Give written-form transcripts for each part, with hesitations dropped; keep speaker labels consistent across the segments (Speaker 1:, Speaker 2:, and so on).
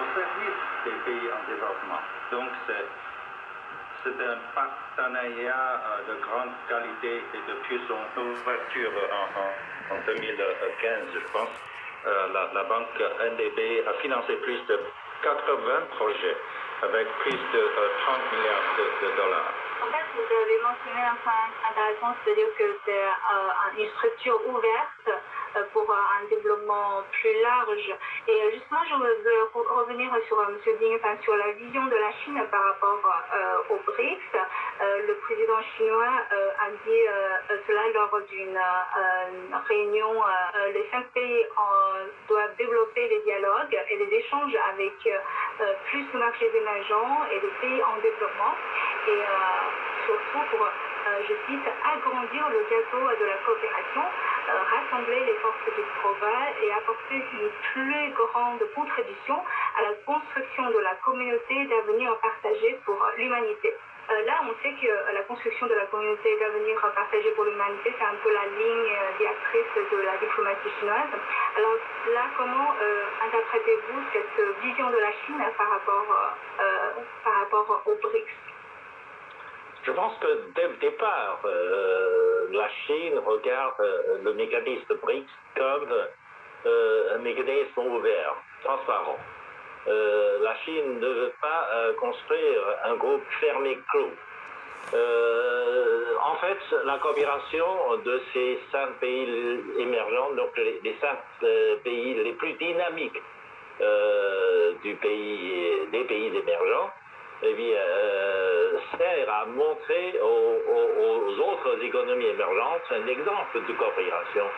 Speaker 1: au service des pays en développement. Donc c'est un partenariat de grande qualité et depuis son ouverture en 2015, je pense, la banque NDB a financé plus de 80 projets avec plus de 30 milliards de dollars.
Speaker 2: En fait, vous avez mentionné un point intéressant, c'est-à-dire que c'est une structure ouverte pour un développement plus large. Et justement, je veux revenir sur M. Ding, sur la vision de la Chine par rapport aux BRICS. Le président chinois a dit cela lors d'une réunion. Les 5 pays doivent développer les dialogues et les échanges avec plus de marchés émergents et des pays en développement. Et surtout pour, je cite, agrandir le gâteau de la coopération, rassembler les forces du progrès et apporter une plus grande contribution à la construction de la communauté d'avenir partagée pour l'humanité. Là, on sait que la construction de la communauté d'avenir partagée pour l'humanité, c'est un peu la ligne directrice de la diplomatie chinoise. Alors là, comment interprétez-vous cette vision de la Chine par rapport aux BRICS?
Speaker 3: Je pense que dès le départ, la Chine regarde le mécanisme BRICS comme un mécanisme ouvert, transparent. La Chine ne veut pas construire un groupe fermé clos. En fait, la coopération de ces 5 pays émergents, donc les 5 pays les plus dynamiques des pays émergents, eh bien, sert à montrer aux autres économies émergentes un exemple de coopération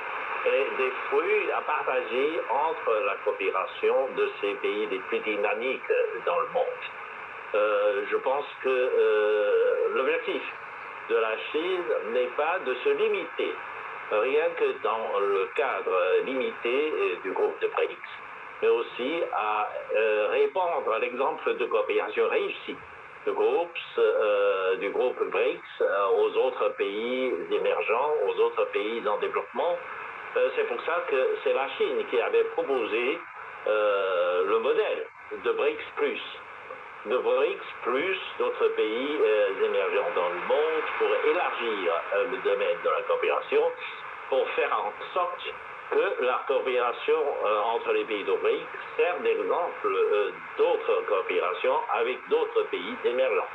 Speaker 3: et des fruits à partager entre la coopération de ces pays les plus dynamiques dans le monde. Je pense que l'objectif de la Chine n'est pas de se limiter, rien que dans le cadre limité du groupe de BRICS, mais aussi à répondre à l'exemple de coopération réussie du groupe BRICS aux autres pays émergents, aux autres pays en développement. C'est pour ça que c'est la Chine qui avait proposé le modèle de BRICS+. De BRICS+, d'autres pays émergents dans le monde pour élargir le domaine de la coopération, pour faire en sorte que la coopération entre les pays de BRICS serve d'exemple d'autres coopérations avec d'autres pays émergents.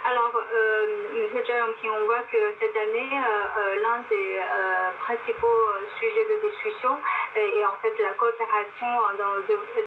Speaker 2: Alors, M. Jiang, on voit que cette année, l'un des principaux sujets de discussion est en fait la coopération dans le